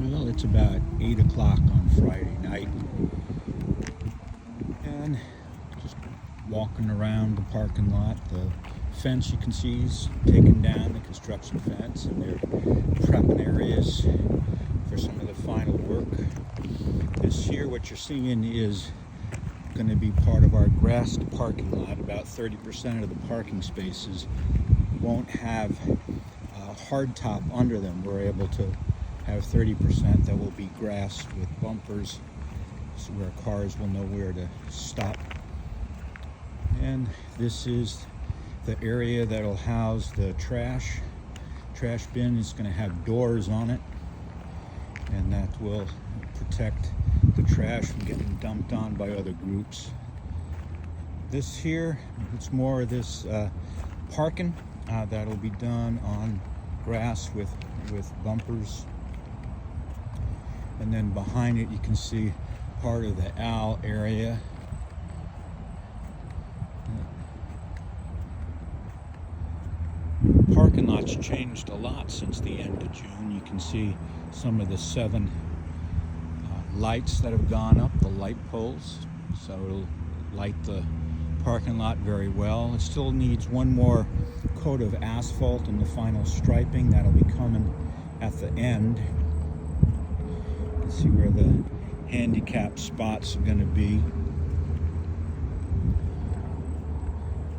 Well, it's about 8 o'clock on Friday night, and just walking around the parking lot. The fence you can see is taken down, the construction fence, and they're prepping areas for some of the final work. This here, what you're seeing is going to be part of our grassed parking lot. About 30% of the parking spaces won't have hard top under them. We're able to have 30% that will be grass with bumpers, so where cars will know where to stop. And this is the area that will house the trash. Trash bin is going to have doors on it, and that will protect the trash from getting dumped on by other groups. This here, it's more of this parking that'll be done on grass with bumpers. And then behind it you can see part of the owl area. Parking lot's changed a lot since the end of June. You can see some of the 7 lights that have gone up, the light poles, so it'll light the parking lot very well. It still needs one more coat of asphalt and the final striping that'll be coming at the end. You can see where the handicap spots are going to be.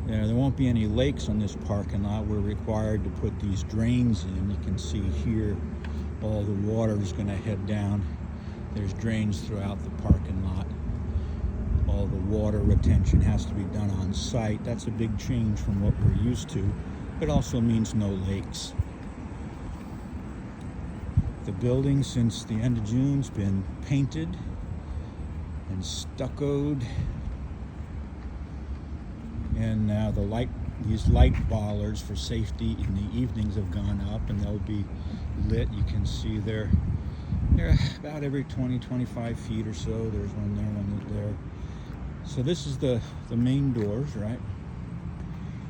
There won't be any lakes on this parking lot. We're required to put these drains in. You can see here all the water is going to head down. There's drains throughout the parking lot. All the water retention has to be done on site. That's a big change from what we're used to. It also means no lakes. The building since the end of June's been painted and stuccoed. And now these light bollards for safety in the evenings have gone up, and they'll be lit. You can see they're about every 20-25 feet or so. There's one there, one there. So this is the main doors, right?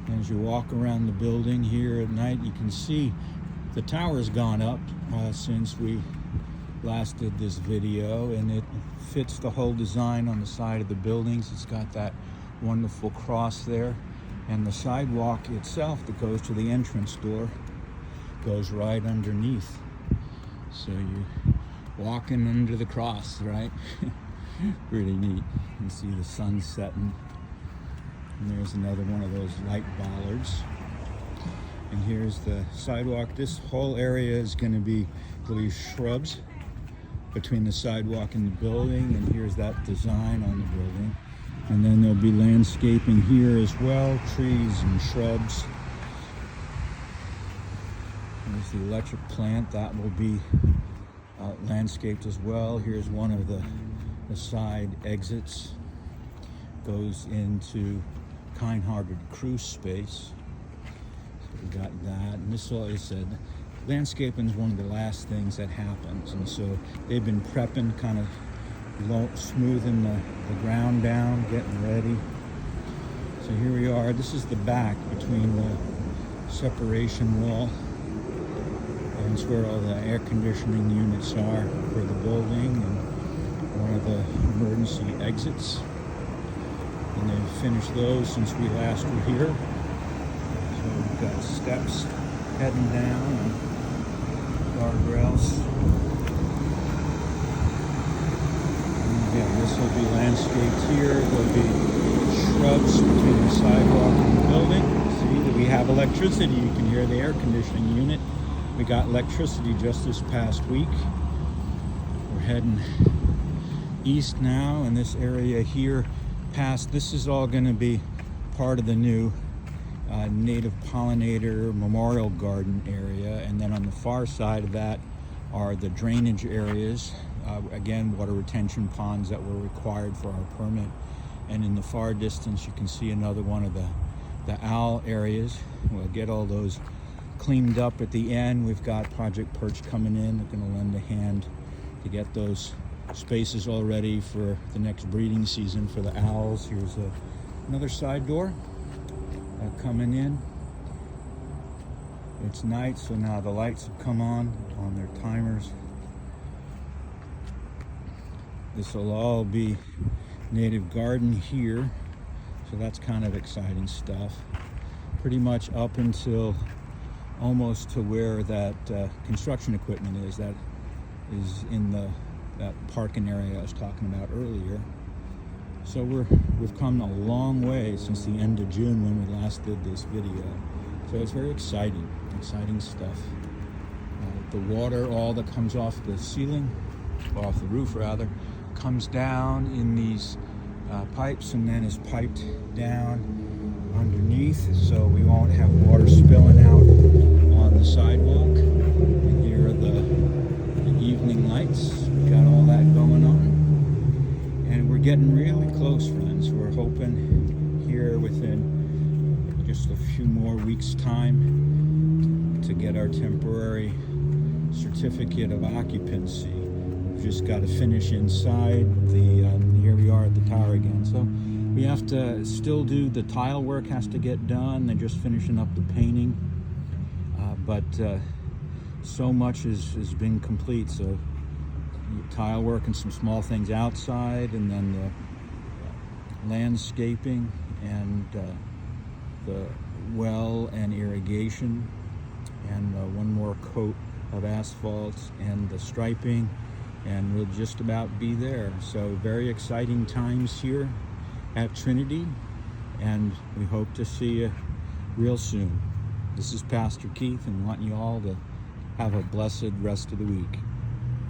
And as you walk around the building here at night, you can see the tower's gone up since we last did this video, and it fits the whole design on the side of the buildings. It's got that wonderful cross there, and the sidewalk itself that goes to the entrance door goes right underneath. So you're walking under the cross, right? Really neat. You can see the sun setting. And there's another one of those light bollards. And here's the sidewalk. This whole area is going to be shrubs between the sidewalk and the building. And here's that design on the building. And then there'll be landscaping here as well, trees and shrubs. There's the electric plant that will be landscaped as well. Here's one of the side exits. Goes into kind-hearted cruise space. So we got that. And this, like I said, landscaping is one of the last things that happens. And so they've been prepping, kind of smoothing the ground down, getting ready. So here we are. This is the back between the separation wall. And it's where all the air conditioning units are for the building, and one of the emergency exits. And they've finished those since we last were here. So we've got steps heading down and guardrails. Yeah, this will be landscaped here. There'll be shrubs between the sidewalk and the building. See that we have electricity. You can hear the air conditioning unit. We got electricity just this past week. We're heading east now, and this area here past, this is all going to be part of the new native pollinator memorial garden area. And then on the far side of that are the drainage areas. Again, water retention ponds that were required for our permit. And in the far distance, you can see another one of the owl areas. We'll get all those cleaned up at the end. We've got Project Perch coming in. They're going to lend a hand to get those spaces all ready for the next breeding season for the owls. Here's another side door coming in. It's night, so now the lights have come on their timers. This will all be native garden here, so that's kind of exciting stuff. Pretty much up until almost to where that construction equipment is. That is in that parking area I was talking about earlier. So we've come a long way since the end of June when we last did this video. So it's very exciting stuff. The water, all that comes off the ceiling, off the roof rather, comes down in these pipes and then is piped down underneath, so we won't have water spilling out on the sidewalk. And here are the evening lights. Got all that going on. And we're getting really close, friends. We're hoping here within just a few more weeks' time to get our temporary certificate of occupancy. We've just got to finish inside the, here we are at the tower again. So we have to still do the tile work, has to get done. They're just finishing up the painting. But so much has been complete. So tile work and some small things outside, and then the landscaping and the well and irrigation, and one more coat of asphalt and the striping, and we'll just about be there. So very exciting times here at Trinity, and we hope to see you real soon. This is Pastor Keith, and want you all to have a blessed rest of the week.